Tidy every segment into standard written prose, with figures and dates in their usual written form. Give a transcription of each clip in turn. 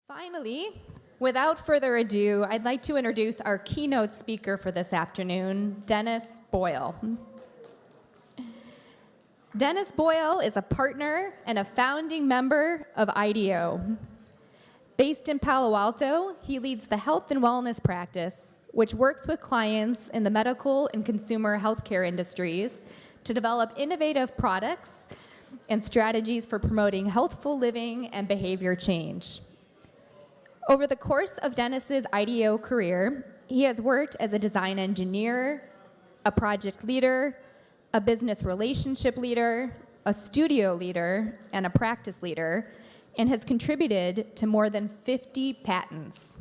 Finally, without further ado, I'd like to introduce our keynote speaker for this afternoon, Dennis Boyle. Dennis Boyle is a partner and a founding member of IDEO. Based in Palo Alto, he leads the health and wellness practice, which works with clients in the medical and consumer healthcare industries to develop innovative products and strategies for promoting healthful living and behavior change. Over the course of Dennis's IDEO career, he has worked as a design engineer, a project leader, a business relationship leader, a studio leader, and a practice leader, and has contributed to more than 50 patents.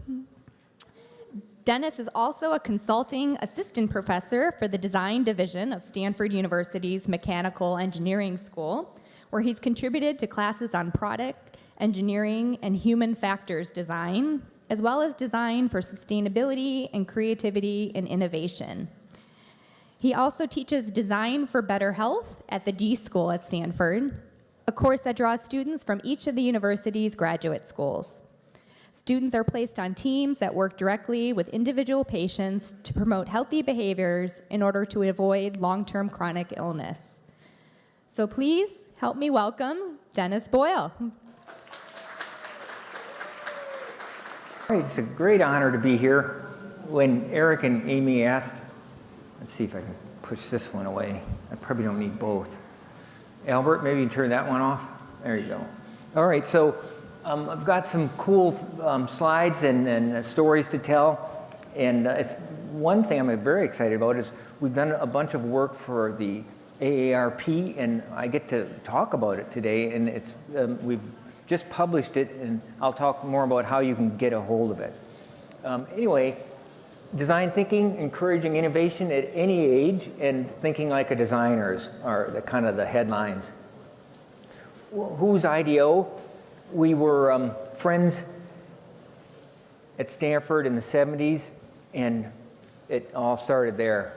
Dennis is also a consulting assistant professor for the design division of Stanford University's Mechanical Engineering School, where he's contributed to classes on product engineering and human factors design, as well as design for sustainability and creativity and innovation. He also teaches Design for Better Health at the D School at Stanford, a course that draws students from each of the university's graduate schools. Students are placed on teams that work directly with individual patients to promote healthy behaviors in order to avoid long-term chronic illness. So please help me welcome Dennis Boyle. It's a great honor to be here. When Eric and Amy asked, let's see if I can push this one away. I probably don't need both. Albert, maybe you can turn that one off. There you go. All right, so I've got some cool slides and stories to tell. And it's one thing I'm very excited about is we've done a bunch of work for the AARP, and I get to talk about it today. And it's we've just published it, and I'll talk more about how you can get a hold of it. Anyway, design thinking, encouraging innovation at any age, and thinking like a designer are the kind of the headlines. Who's IDEO? We were friends at Stanford in the 70s, and it all started there.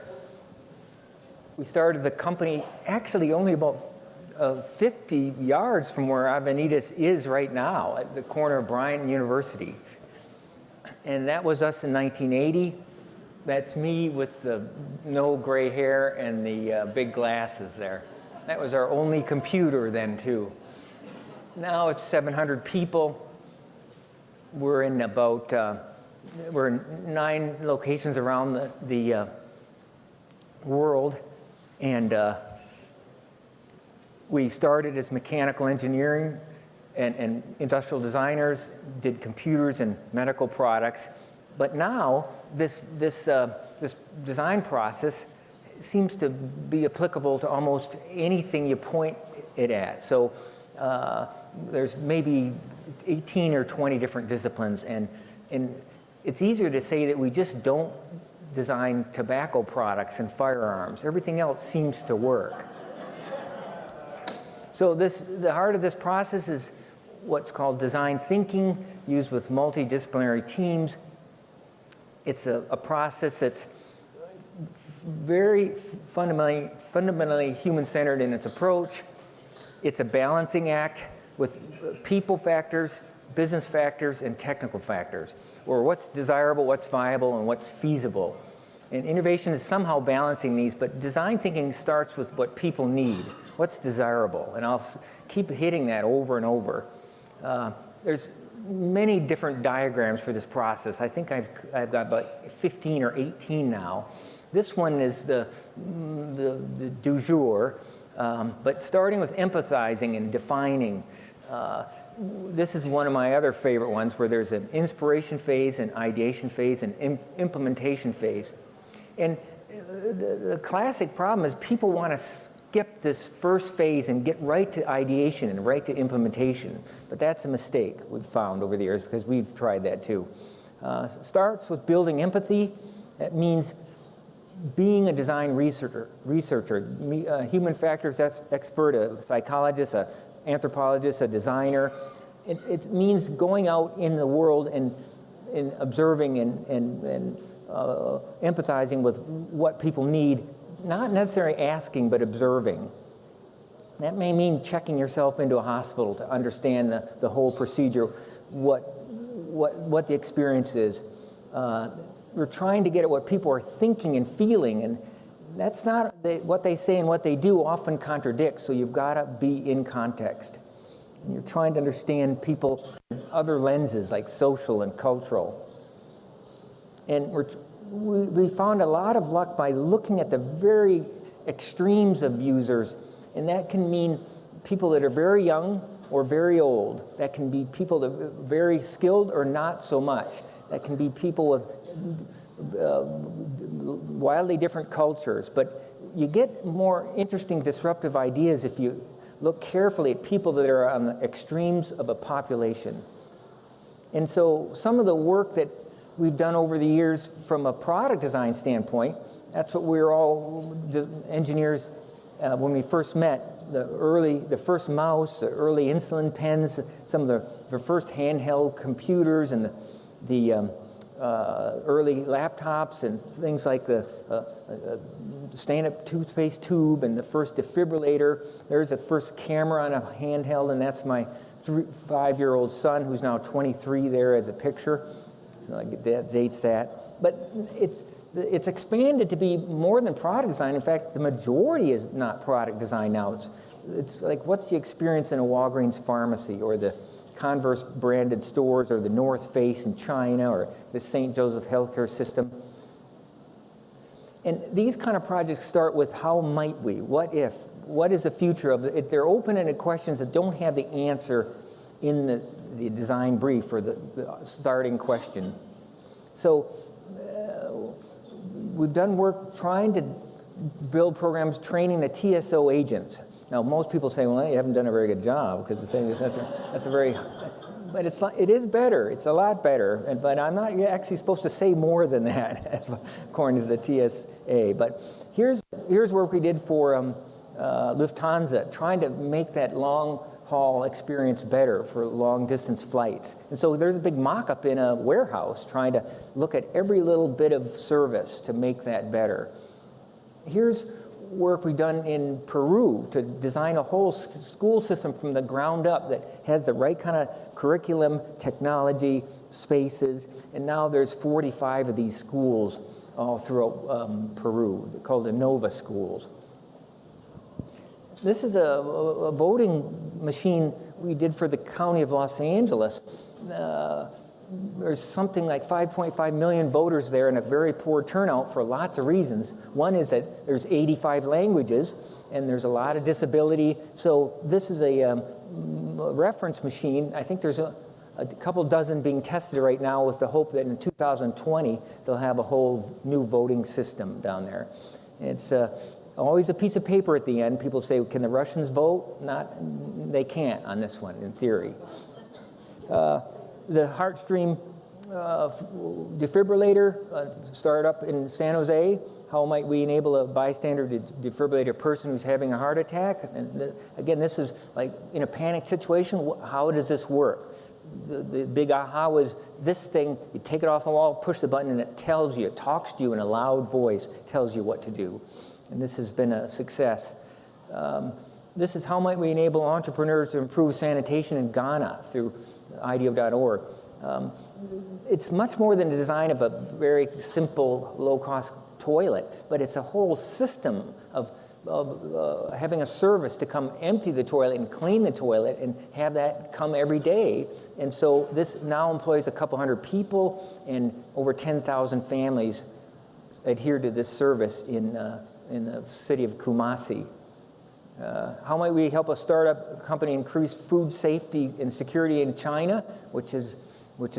We started the company actually only about 50 yards from where Avenidas is right now, at the corner of Bryant University. And that was us in 1980. That's me with the no gray hair and the big glasses there. That was our only computer then, too. Now it's 700 people. We're in about, we're in 9 locations around the world. And we started as mechanical engineering and industrial designers, did computers and medical products. But now this design process seems to be applicable to almost anything you point it at. So there's maybe 18 or 20 different disciplines, and it's easier to say that we just don't design tobacco products and firearms. Everything else seems to work. So the heart of this process is what's called design thinking, used with multidisciplinary teams. It's a process that's very fundamentally human-centered in its approach. It's a balancing act with people factors, business factors, and technical factors, or what's desirable, what's viable, and what's feasible. And innovation is somehow balancing these, but design thinking starts with what people need, what's desirable, and I'll keep hitting that over and over. There's many different diagrams for this process. I think I've got about 15 or 18 now. This one is the du jour, but starting with empathizing and defining. This is one of my other favorite ones where there's an inspiration phase, an ideation phase, and implementation phase. And the classic problem is people want to skip this first phase and get right to ideation and right to implementation. But that's a mistake we've found over the years because we've tried that too. Starts with building empathy. That means being a design researcher, a human factors expert, a psychologist, an anthropologist, a designer. It means going out in the world and observing and empathizing with what people need, not necessarily asking, but observing. That may mean checking yourself into a hospital to understand the whole procedure, what what the experience is. We're trying to get at what people are thinking and feeling, and that's not what they say and what they do often contradicts, so you've got to be in context. And you're trying to understand people through other lenses like social and cultural. And we found a lot of luck by looking at the very extremes of users, and that can mean people that are very young or very old. That can be people that are very skilled or not so much. That can be people with wildly different cultures. But you get more interesting disruptive ideas if you look carefully at people that are on the extremes of a population. And so some of the work that we've done over the years from a product design standpoint, that's what we're all engineers, when we first met, the first mouse, the early insulin pens, some of the first handheld computers, and the early laptops and things like the stand-up toothpaste tube and the first defibrillator. There's the first camera on a handheld, and that's my 5-year-old son, who's now 23 there as a picture. So that dates that. But it's expanded to be more than product design. In fact, the majority is not product design now. It's like, what's the experience in a Walgreens pharmacy, or the Converse branded stores, or the North Face in China, or the St. Joseph healthcare system. And these kind of projects start with how might we, what if, what is the future of it? They're open-ended questions that don't have the answer in the design brief or the starting question. So we've done work trying to build programs training the TSO agents. Now, most people say, well, you haven't done a very good job, because the thing is, that's a very, but it is better. It's a lot better. But I'm not actually supposed to say more than that, according to the TSA. But here's work we did for Lufthansa, trying to make that long-haul experience better for long-distance flights. And so there's a big mock-up in a warehouse trying to look at every little bit of service to make that better. Here's work we've done in Peru to design a whole school system from the ground up that has the right kind of curriculum, technology, spaces, and now there's 45 of these schools all throughout Peru. They're called the Nova schools. This is a voting machine we did for the County of Los Angeles. There's something like 5.5 million voters there, and a very poor turnout for lots of reasons. One is that there's 85 languages, and there's a lot of disability. So this is a reference machine. I think there's a couple dozen being tested right now, with the hope that in 2020 they'll have a whole new voting system down there. It's always a piece of paper at the end. People say, can the Russians vote? They can't on this one, in theory. The HeartStream defibrillator started up in San Jose. How might we enable a bystander to defibrillate a person who's having a heart attack? And again, this is like in a panic situation, how does this work? The big aha was this thing, you take it off the wall, push the button, and it tells you, it talks to you in a loud voice, tells you what to do. And this has been a success. This is how might we enable entrepreneurs to improve sanitation in Ghana through IDEO.org. It's much more than the design of a very simple, low-cost toilet, but it's a whole system of having a service to come empty the toilet and clean the toilet and have that come every day. And so this now employs a couple hundred people, and over 10,000 families adhere to this service in the city of Kumasi. How might we help a startup company increase food safety and security in China, which is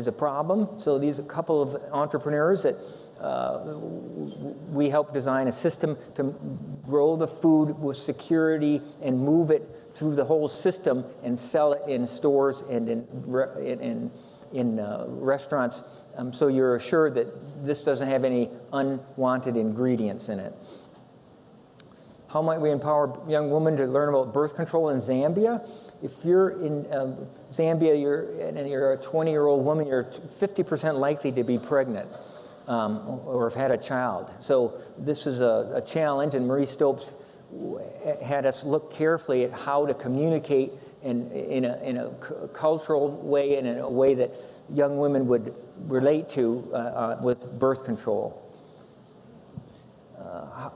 a problem? So these are a couple of entrepreneurs that we help design a system to grow the food with security and move it through the whole system and sell it in stores and in restaurants, so you're assured that this doesn't have any unwanted ingredients in it. How might we empower young women to learn about birth control in Zambia? If you're in Zambia, you're a 20-year-old woman, you're 50% likely to be pregnant or have had a child. So this is a challenge, and Marie Stopes had us look carefully at how to communicate in a cultural way and in a way that young women would relate to with birth control.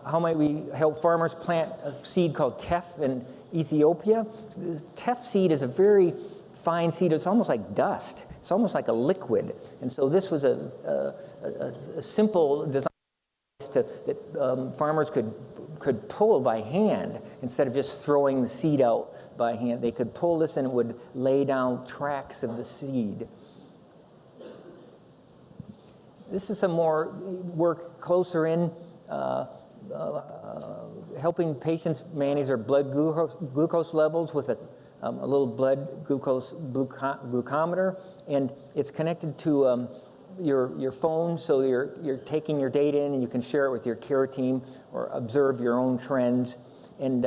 How might we help farmers plant a seed called teff in Ethiopia? This teff seed is a very fine seed. It's almost like dust. It's almost like a liquid. And so this was a simple design that farmers could pull by hand instead of just throwing the seed out by hand. They could pull this and it would lay down tracks of the seed. This is some more work closer in, helping patients manage their blood glucose levels with a little blood glucose glucometer, and it's connected to your phone, so you're taking your data in and you can share it with your care team or observe your own trends. And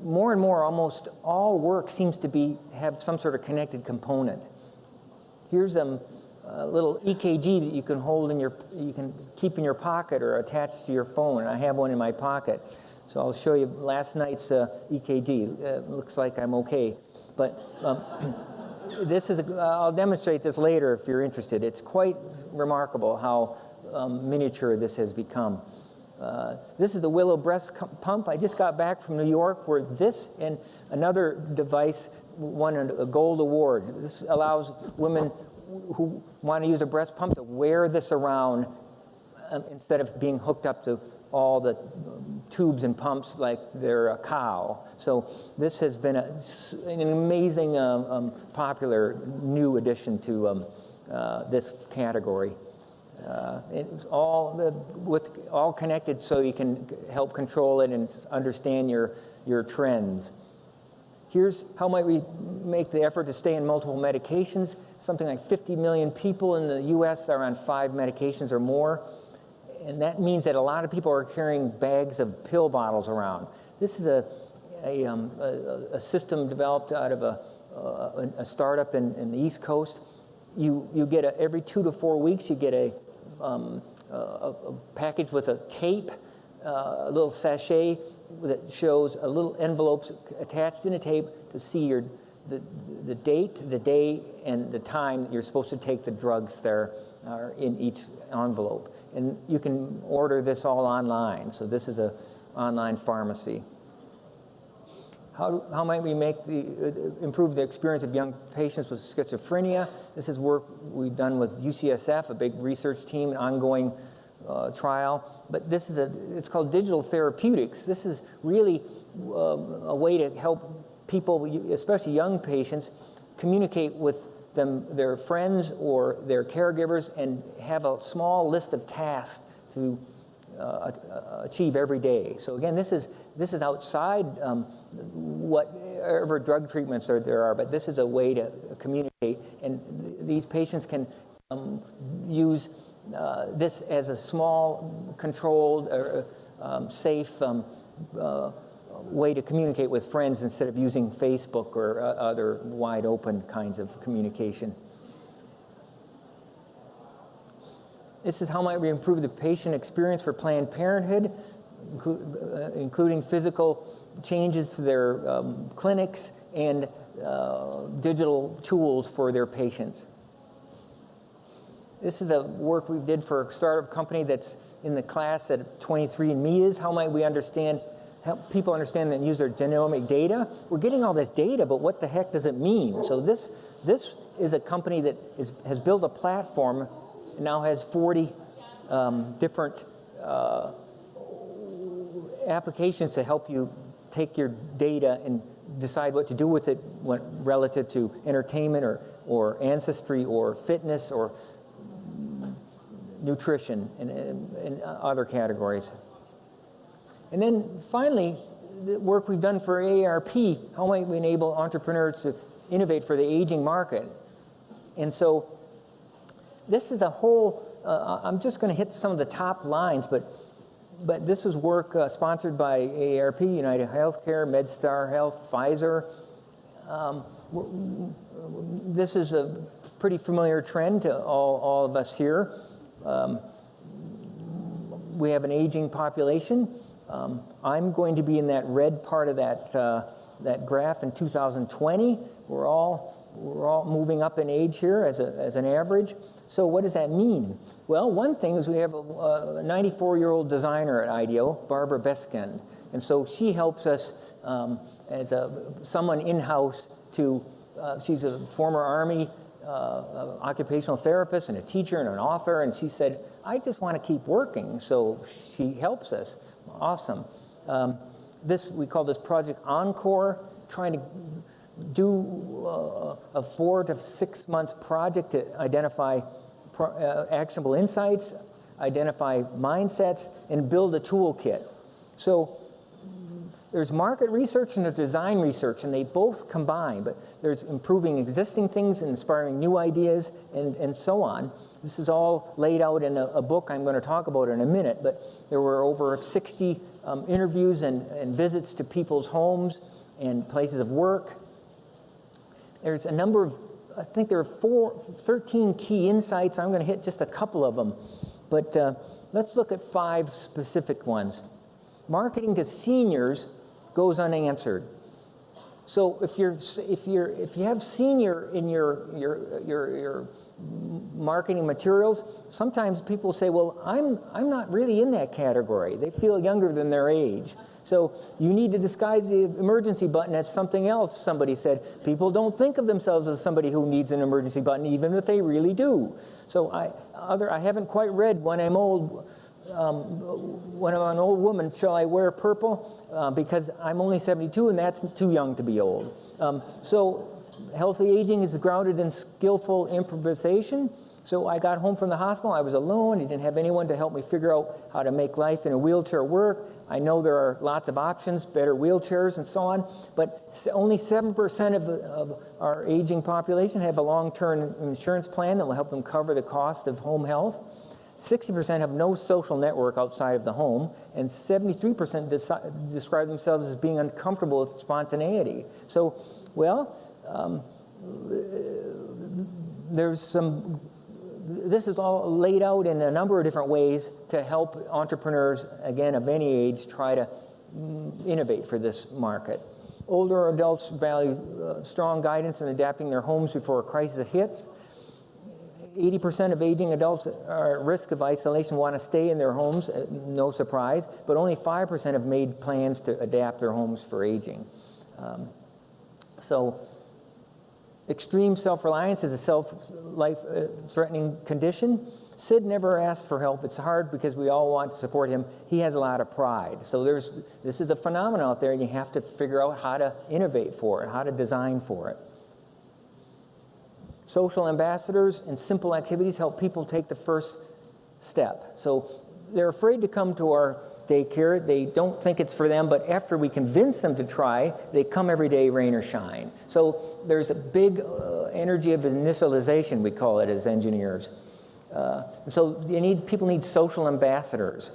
more and more, almost all work seems to have some sort of connected component. Here's a little EKG that you can hold you can keep in your pocket or attach to your phone. I have one in my pocket, so I'll show you last night's EKG. Looks like I'm okay, but I'll demonstrate this later if you're interested. It's quite remarkable how miniature this has become. This is the Willow breast pump. I just got back from New York where this and another device won a gold award. This allows women who want to use a breast pump to wear this around instead of being hooked up to all the tubes and pumps like they're a cow. So this has been an amazing, popular new addition to this category. It's all connected so you can help control it and understand your trends. Here's how might we make the effort to stay on multiple medications. Something like 50 million people in the U.S. are on 5 medications or more. And that means that a lot of people are carrying bags of pill bottles around. This is a system developed out of a startup in the East Coast. You get every 2 to 4 weeks, you get a package with a tape, a little sachet that shows a little envelopes attached in a tape to see the date, the day, and the time that you're supposed to take the drugs there are in each envelope. And you can order this all online. So this is an online pharmacy. How might we improve the experience of young patients with schizophrenia? This is work we've done with UCSF, a big research team, an ongoing trial. But it's called digital therapeutics. This is really a way to help people, especially young patients, communicate with their friends or their caregivers and have a small list of tasks to achieve every day. So again, this is outside whatever drug treatments there are, but this is a way to communicate, and these patients can use this as a small, controlled, or safe way to communicate with friends instead of using Facebook or other wide open kinds of communication. This is how might we improve the patient experience for Planned Parenthood, including physical changes to their clinics and digital tools for their patients. This is a work we did for a startup company that's in the class that 23andMe is. How might we help people understand and use their genomic data? We're getting all this data, but what the heck does it mean? So this is a company that has built a platform and now has 40 different applications to help you take your data and decide what to do with it relative to entertainment or ancestry or fitness or nutrition and other categories. And then finally, the work we've done for AARP, how might we enable entrepreneurs to innovate for the aging market? And so this is a whole, I'm just going to hit some of the top lines, but this is work sponsored by AARP, United Healthcare, MedStar Health, Pfizer. This is a pretty familiar trend to all of us here. We have an aging population. I'm going to be in that red part of that graph in 2020. We're all we're all moving up in age here as an average. So what does that mean? Well, one thing is we have a 94-year-old designer at IDEO, Barbara Beskend. And so she helps us as someone in-house to, she's a former Army occupational therapist and a teacher and an author, and she said, I just want to keep working, so she helps us. Awesome. We call this Project Encore, trying to do a 4 to 6 months project to identify actionable insights, identify mindsets, and build a toolkit. So there's market research and there's design research, and they both combine, but there's improving existing things, inspiring new ideas, and so on. This is all laid out in a book I'm going to talk about in a minute, but there were over 60 interviews and visits to people's homes and places of work. There's a number of, I think there are 13 key insights. I'm going to hit just a couple of them, but let's look at 5 specific ones. Marketing to seniors goes unanswered. So if you have senior in your marketing materials, sometimes people say, well, I'm not really in that category. They feel younger than their age. So you need to disguise the emergency button as something else. Somebody said, people don't think of themselves as somebody who needs an emergency button, even if they really do. So I haven't quite read When I'm Old, when I'm an old woman, shall I wear purple? Because I'm only 72 and that's too young to be old. So healthy aging is grounded in skillful improvisation. So I got home from the hospital, I was alone, I didn't have anyone to help me figure out how to make life in a wheelchair work. I know there are lots of options, better wheelchairs and so on, but only 7% of our aging population have a long-term insurance plan that will help them cover the cost of home health. 60% have no social network outside of the home, and 73% describe themselves as being uncomfortable with spontaneity. So, well, this is all laid out in a number of different ways to help entrepreneurs, again, of any age, try to innovate for this market. Older adults value strong guidance in adapting their homes before a crisis hits. 80% of aging adults are at risk of isolation, want to stay in their homes, no surprise, but only 5% have made plans to adapt their homes for aging. So extreme self-reliance is a life-threatening condition. Sid never asked for help. It's hard because we all want to support him. He has a lot of pride. So this is a phenomenon out there, and you have to figure out how to innovate for it, how to design for it. Social ambassadors and simple activities help people take the first step. So they're afraid to come to our daycare. They don't think it's for them, but after we convince them to try, they come every day, rain or shine. So there's a big energy of initialization, we call it as engineers. So people need social ambassadors.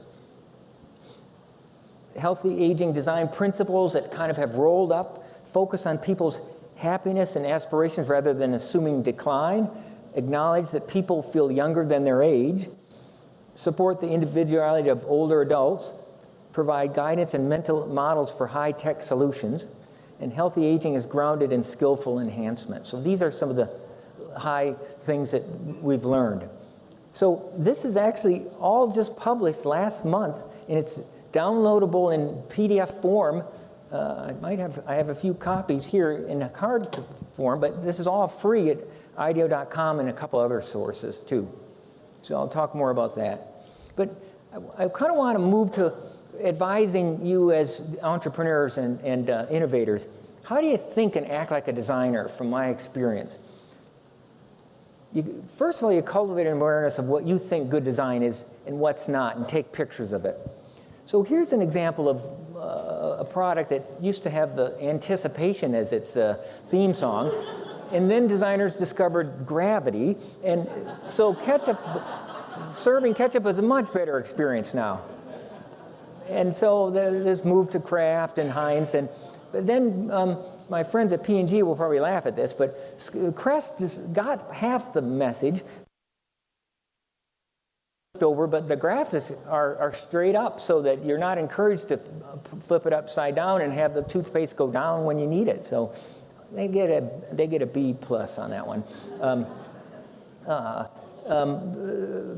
Healthy aging design principles that kind of have rolled up, focus on people's happiness and aspirations rather than assuming decline, acknowledge that people feel younger than their age, support the individuality of older adults, provide guidance and mental models for high-tech solutions, and healthy aging is grounded in skillful enhancement. So these are some of the high things that we've learned. So this is actually all just published last month, and it's downloadable in PDF form. I have a few copies here in a card form, but this is all free at ideo.com and a couple other sources too. So I'll talk more about that. But I kind of want to move to advising you as entrepreneurs and innovators. How do you think and act like a designer from my experience? First of all, you cultivate an awareness of what you think good design is and what's not, and take pictures of it. So here's an example of a product that used to have the anticipation as its theme song, and then designers discovered gravity, and so serving ketchup is a much better experience now. And so this moved to Kraft and Heinz, but then my friends at P&G will probably laugh at this, but Crest just got half the message over, but the graphics are straight up so that you're not encouraged to flip it upside down and have the toothpaste go down when you need it. So They get a B plus on that one.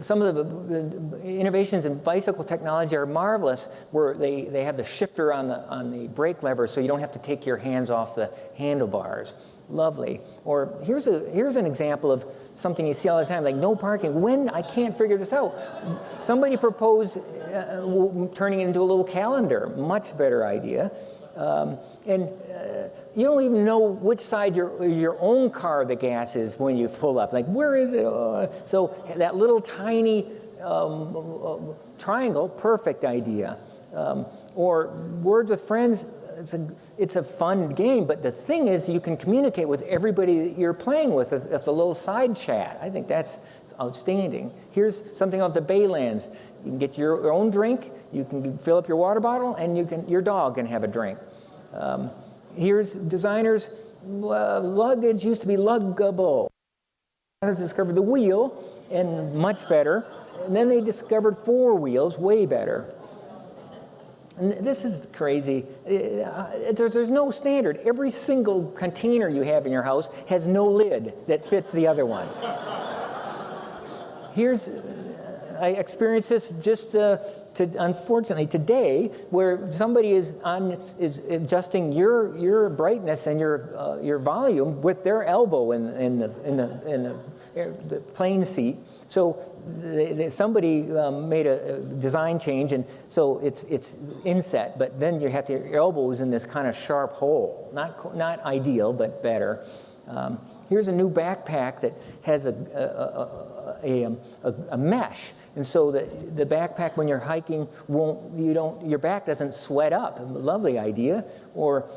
Some of the innovations in bicycle technology are marvelous, where they have the shifter on the brake lever, so you don't have to take your hands off the handlebars. Lovely. Or here's an example of something you see all the time, like no parking. When I can't figure this out, somebody proposed turning it into a little calendar. Much better idea. And you don't even know which side your own car the gas is when you pull up. Like, where is it? So that little tiny triangle, perfect idea. Or Words with Friends, it's a fun game, but the thing is you can communicate with everybody that you're playing with if the little side chat. I think that's outstanding. Here's something off the Baylands. You can get your own drink, you can fill up your water bottle, and your dog can have a drink. Here's designers, luggage used to be luggable. Designers discovered the wheel, and much better. And then they discovered 4 wheels, way better. And this is crazy. There's no standard. Every single container you have in your house has no lid that fits the other one. I experienced this just unfortunately today, where somebody is adjusting your brightness and your volume with their elbow in the plane seat. So somebody made a design change, and so it's inset, but then you have to, your elbow is in this kind of sharp hole. Not ideal, but better. Here's a new backpack that has a mesh, and so the backpack, when you're hiking, your back doesn't sweat up. Lovely idea. Or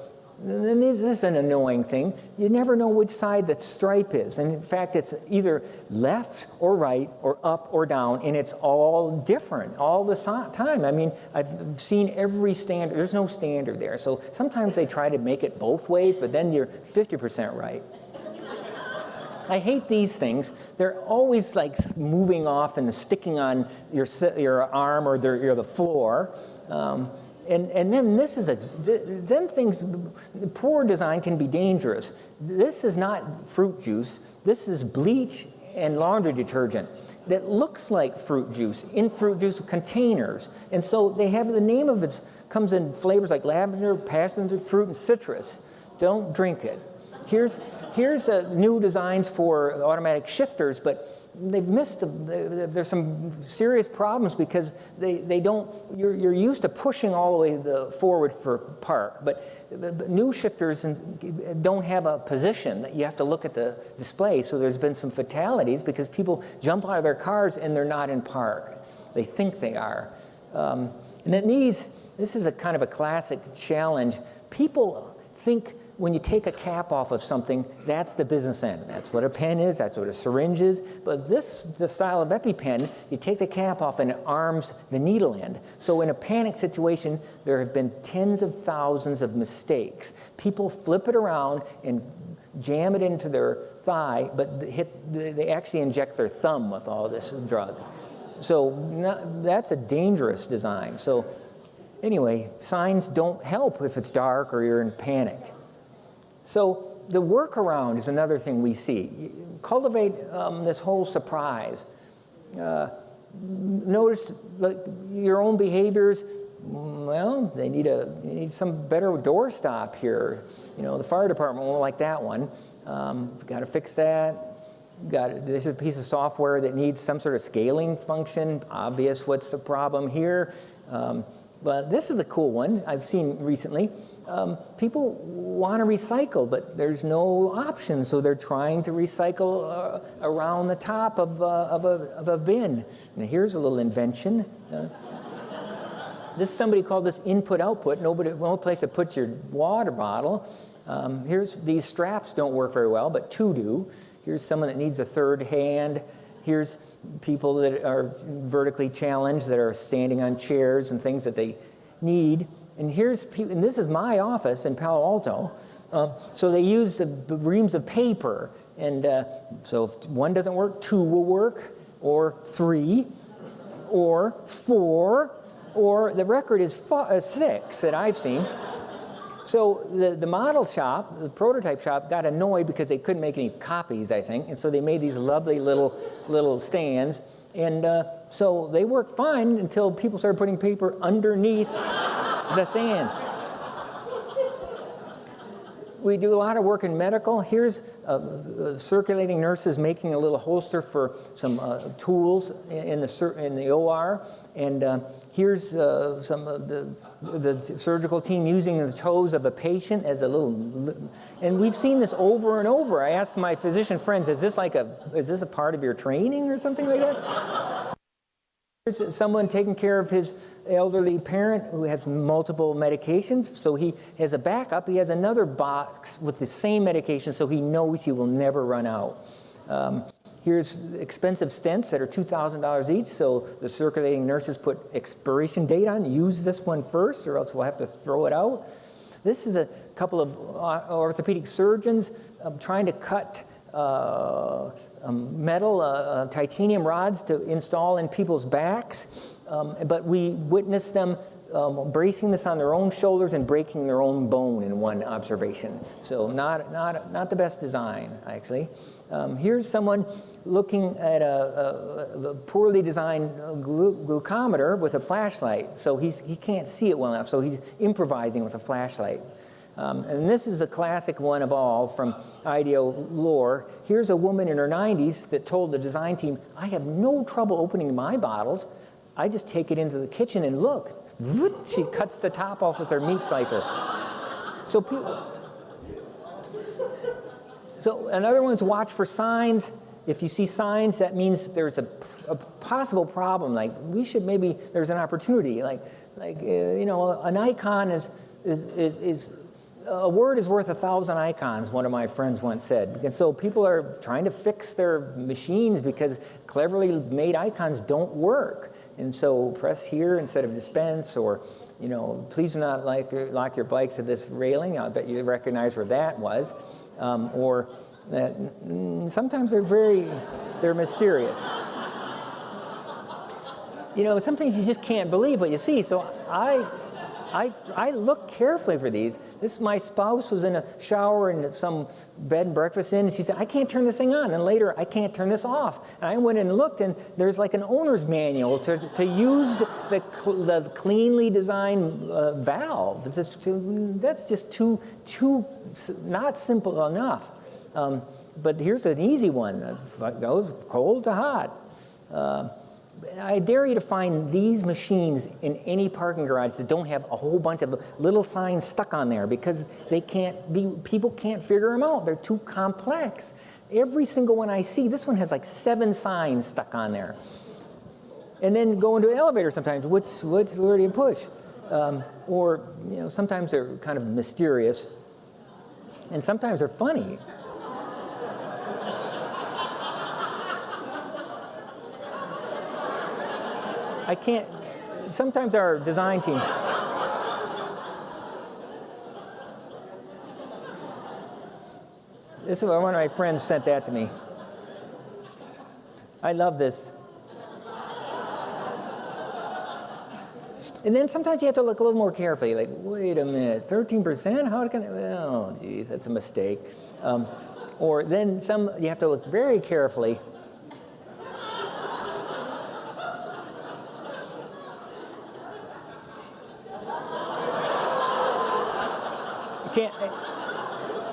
then this is an annoying thing. You never know which side the stripe is, and in fact, it's either left or right or up or down, and it's all different all the time. I mean, I've seen every standard. There's no standard there. So sometimes they try to make it both ways, but then you're 50% right. I hate these things. They're always like moving off and sticking on your arm or the floor. And then this is poor design can be dangerous. This is not fruit juice. This is bleach and laundry detergent that looks like fruit juice in fruit juice containers. And so they have the name of it comes in flavors like lavender, passion fruit, and citrus. Don't drink it. Here's new designs for automatic shifters, but they've missed. There's some serious problems because they don't. You're used to pushing all the way forward for park, but new shifters don't have a position. You have to look at the display. So there's been some fatalities because people jump out of their cars and they're not in park. They think they are, and this is a kind of a classic challenge. People think, when you take a cap off of something, that's the business end. That's what a pen is, that's what a syringe is. But the style of EpiPen, you take the cap off and it arms the needle end. So in a panic situation, there have been tens of thousands of mistakes. People flip it around and jam it into their thigh, but they actually inject their thumb with all this drug. So that's a dangerous design. So anyway, signs don't help if it's dark or you're in panic. So the workaround is another thing we see. Cultivate this whole surprise. Notice your own behaviors. Well, they need some better doorstop here. The fire department won't like that one. Got to fix that. This is a piece of software that needs some sort of scaling function. Obvious what's the problem here. But this is a cool one I've seen recently. People want to recycle, but there's no option, so they're trying to recycle around the top of a bin. Now here's a little invention. Somebody called this input-output. No place to put your water bottle. These straps don't work very well, but 2 do. Here's someone that needs a third hand. Here's people that are vertically challenged, that are standing on chairs and things that they need. And this is my office in Palo Alto. So they use the reams of paper. And so if 1 doesn't work, 2 will work, or 3, or 4, or the record is 6 that I've seen. So the model shop, the prototype shop, got annoyed because they couldn't make any copies, I think, and so they made these lovely little stands, and so they worked fine until people started putting paper underneath the sands. We do a lot of work in medical. Here's circulating nurses making a little holster for some tools in the OR, and here's some of the surgical team using the toes of a patient as a little. And we've seen this over and over. I asked my physician friends, is this a part of your training or something like that? Here's someone taking care of his elderly parent who has multiple medications, so he has a backup. He has another box with the same medication, so he knows he will never run out. Here's expensive stents that are $2,000 each, so the circulating nurses put expiration date on. Use this one first, or else we'll have to throw it out. This is a couple of orthopedic surgeons trying to cut metal, titanium rods to install in people's backs, but we witnessed them bracing this on their own shoulders and breaking their own bone in one observation. So not the best design, actually. Here's someone looking at a poorly designed glucometer with a flashlight. So he can't see it well enough, so he's improvising with a flashlight. And this is the classic one of all from IDEO lore. Here's a woman in her 90s that told the design team, I have no trouble opening my bottles. I just take it into the kitchen and look. She cuts the top off with her meat slicer. So another one's watch for signs. If you see signs, that means there's a possible problem. Like there's an opportunity. An icon is a word is worth 1,000 icons, one of my friends once said. And so people are trying to fix their machines because cleverly made icons don't work. And so press here instead of dispense, or, please do not lock your bikes to this railing. I bet you recognize where that was. Or sometimes they're mysterious. Sometimes you just can't believe what you see. So I look carefully for these. My spouse was in a shower in some bed and breakfast inn, and she said, I can't turn this thing on. And later, I can't turn this off. And I went and looked, and there's like an owner's manual to use the cleanly designed valve. That's just too not simple enough. But here's an easy one. It goes cold to hot. I dare you to find these machines in any parking garage that don't have a whole bunch of little signs stuck on there, because people can't figure them out. They're too complex. Every single one I see, this one has like 7 signs stuck on there. And then go into an elevator sometimes, where do you push? Or sometimes they're kind of mysterious, and sometimes they're funny. Sometimes our design team, this is one of my friends sent that to me. I love this. And then sometimes you have to look a little more carefully, like, wait a minute, 13%? How can oh, geez, that's a mistake. Or then you have to look very carefully.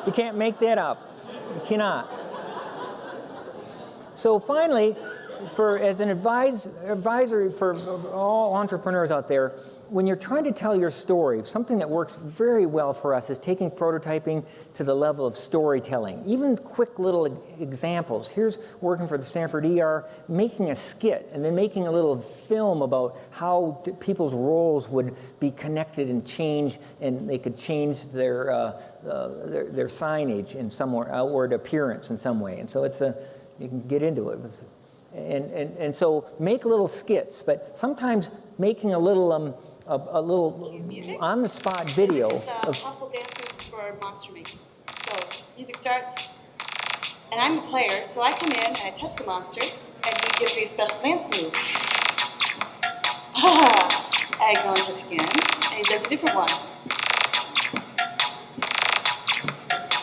You can't make that up. You cannot. So finally, as an advisor for all entrepreneurs out there, when you're trying to tell your story, something that works very well for us is taking prototyping to the level of storytelling. Even quick little examples. Here's working for the Stanford ER, making a skit and then making a little film about how people's roles would be connected and change, and they could change their signage in some or outward appearance in some way. And so you can get into it. And so make little skits, but sometimes making a little on-the-spot video. This is possible dance moves for monster making. So music starts, and I'm the player, so I come in and I touch the monster, and he gives me a special dance move. I go and touch again, and he does a different one.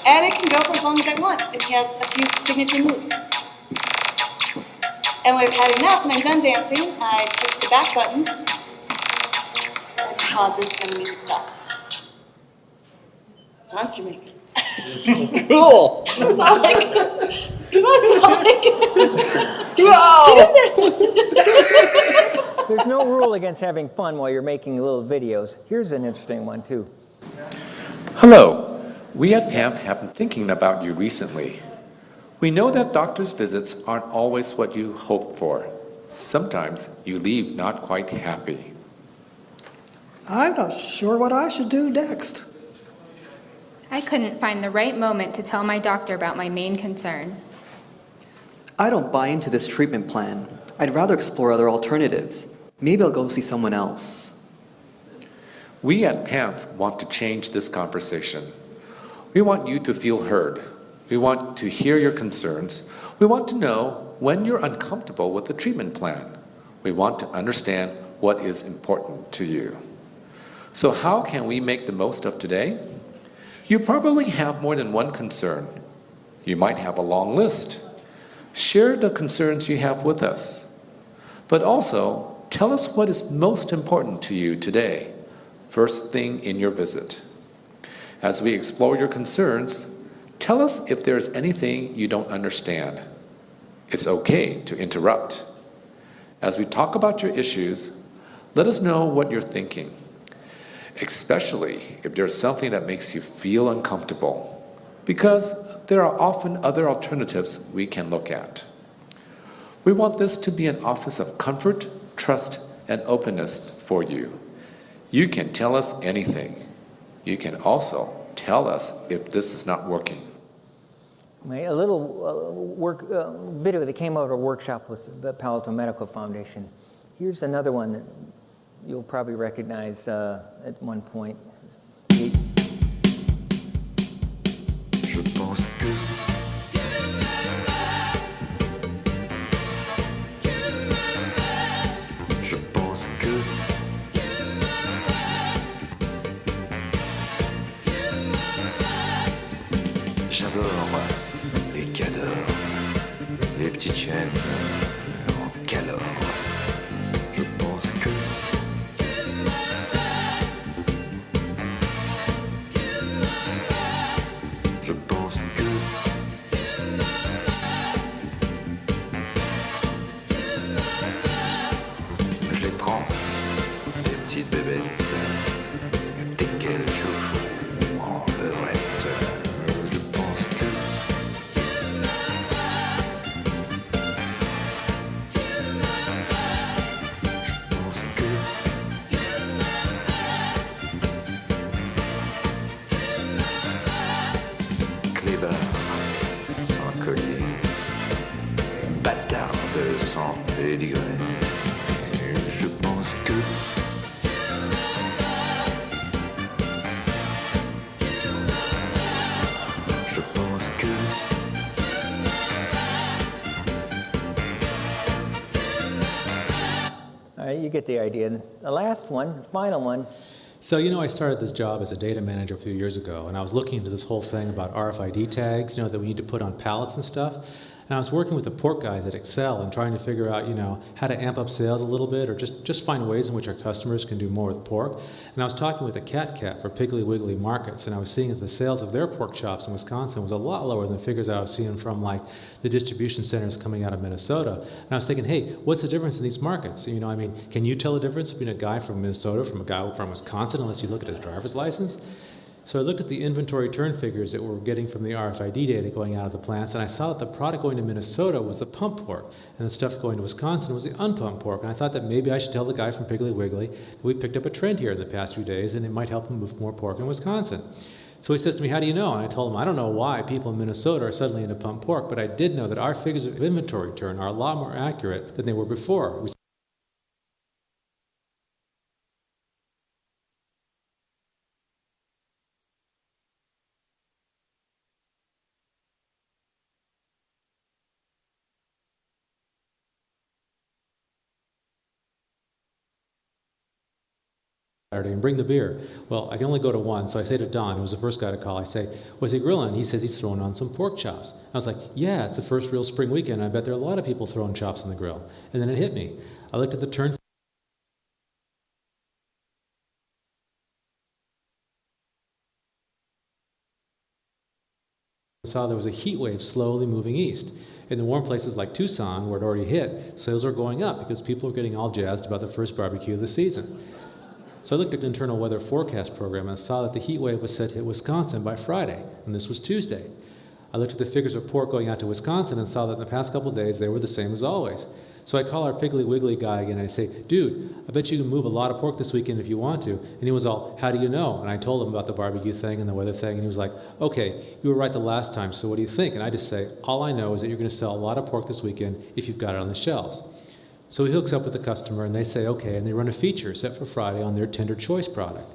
And it can go for as long as I want. And he has a few signature moves. And when I've had enough and I'm done dancing, I touch the back button and it pauses and the music stops. Monster Maker. Cool. Sonic. Come on, Sonic. Wow. Get in there, Sonic. There's no rule against having fun while you're making little videos. Here's an interesting one, too. Hello. We at PAMF have been thinking about you recently. We know that doctor's visits aren't always what you hope for. Sometimes you leave not quite happy. I'm not sure what I should do next. I couldn't find the right moment to tell my doctor about my main concern. I don't buy into this treatment plan. I'd rather explore other alternatives. Maybe I'll go see someone else. We at PAMF want to change this conversation. We want you to feel heard. We want to hear your concerns. We want to know when you're uncomfortable with the treatment plan. We want to understand what is important to you. So how can we make the most of today? You probably have more than one concern. You might have a long list. Share the concerns you have with us. But also, tell us what is most important to you today, first thing in your visit. As we explore your concerns, tell us if there's anything you don't understand. It's okay to interrupt. As we talk about your issues, let us know what you're thinking, especially if there's something that makes you feel uncomfortable, because there are often other alternatives we can look at. We want this to be an office of comfort, trust, and openness for you. You can tell us anything. You can also tell us if this is not working. A little video that came out of a workshop with the Palo Alto Medical Foundation. Here's another one that you'll probably recognize at one point. Je pense que Je pense que j'adore les cadors, les petites chaînes en calor. Je pense que Je pense que je les prends, les petites bébêtes, dès qu'elles chouchou en levrette. Je pense que je pense que clébard, un collier, bâtard de sang pédigré. Je pense que je pense que All right, you get the idea. The last one, final one. So, I started this job as a data manager a few years ago, and I was looking into this whole thing about RFID tags, that we need to put on pallets and stuff. And I was working with the pork guys at Excel and trying to figure out, how to amp up sales a little bit or just find ways in which our customers can do more with pork. And I was talking with a cat for Piggly Wiggly Markets, and I was seeing that the sales of their pork chops in Wisconsin was a lot lower than the figures I was seeing from the distribution centers coming out of Minnesota. And I was thinking, hey, what's the difference in these markets? Can you tell the difference between a guy from Minnesota from a guy from Wisconsin unless you look at his driver's license? So I looked at the inventory turn figures that we're getting from the RFID data going out of the plants, and I saw that the product going to Minnesota was the pumped pork, and the stuff going to Wisconsin was the unpumped pork. And I thought that maybe I should tell the guy from Piggly Wiggly that we picked up a trend here in the past few days, and it might help him move more pork in Wisconsin. So he says to me, how do you know? And I told him, I don't know why people in Minnesota are suddenly into pumped pork, but I did know that our figures of inventory turn are a lot more accurate than they were before. Saturday and bring the beer. Well, I can only go to one, so I say to Don, who was the first guy to call, I say, was he grilling? He says he's throwing on some pork chops. I was like, yeah, it's the first real spring weekend. I bet there are a lot of people throwing chops on the grill. And then it hit me. I looked at the turn saw there was a heat wave slowly moving east. In the warm places like Tucson, where it already hit, sales are going up because people are getting all jazzed about the first barbecue of the season. So I looked at the internal weather forecast program and saw that the heat wave was set to hit Wisconsin by Friday, and this was Tuesday. I looked at the figures of pork going out to Wisconsin and saw that in the past couple of days they were the same as always. So I call our Piggly Wiggly guy again and I say, dude, I bet you can move a lot of pork this weekend if you want to. And he was all, how do you know? And I told him about the barbecue thing and the weather thing, and he was like, okay, you were right the last time, so what do you think? And I just say, all I know is that you're going to sell a lot of pork this weekend if you've got it on the shelves. So he hooks up with the customer and they say, okay, and they run a feature set for Friday on their Tender Choice product.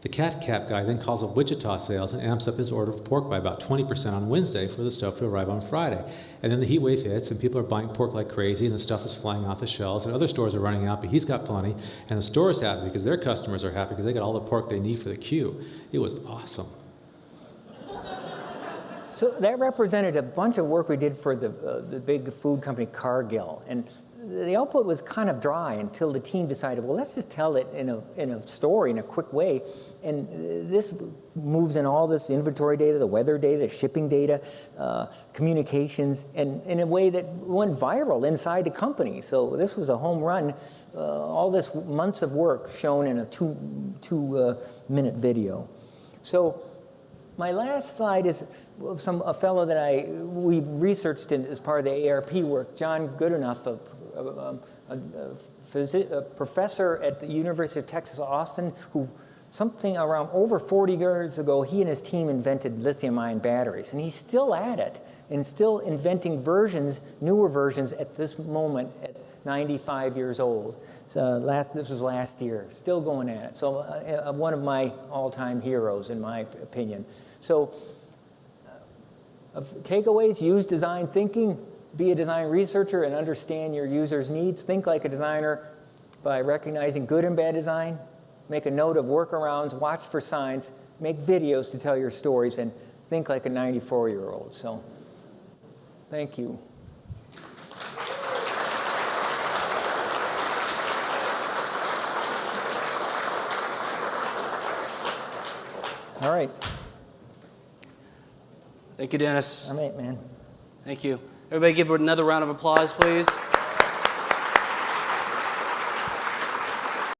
The Cat Cap guy then calls up Wichita sales and amps up his order of pork by about 20% on Wednesday for the stuff to arrive on Friday. And then the heat wave hits and people are buying pork like crazy and the stuff is flying off the shelves and other stores are running out, but he's got plenty. And the store is happy because their customers are happy because they got all the pork they need for the queue. It was awesome. So that represented a bunch of work we did for the big food company Cargill. And the output was kind of dry until the team decided, well, let's just tell it in a story, in a quick way. And this moves in all this inventory data, the weather data, shipping data, communications, and in a way that went viral inside the company. So this was a home run. All this months of work shown in a two-minute video. So my last slide is a fellow that we researched as part of the ARP work, John Goodenough, a professor at the University of Texas, Austin, who something around over 40 years ago, he and his team invented lithium-ion batteries, and he's still at it and still inventing versions, newer versions at this moment at 95 years old. So this was last year, still going at it. So one of my all-time heroes, in my opinion. So takeaways: use design thinking, be a design researcher and understand your user's needs. Think like a designer by recognizing good and bad design. Make a note of workarounds, watch for signs, make videos to tell your stories, and think like a 94-year-old. So, thank you. All right. Thank you, Dennis. All right, man. Thank you. Everybody give her another round of applause, please.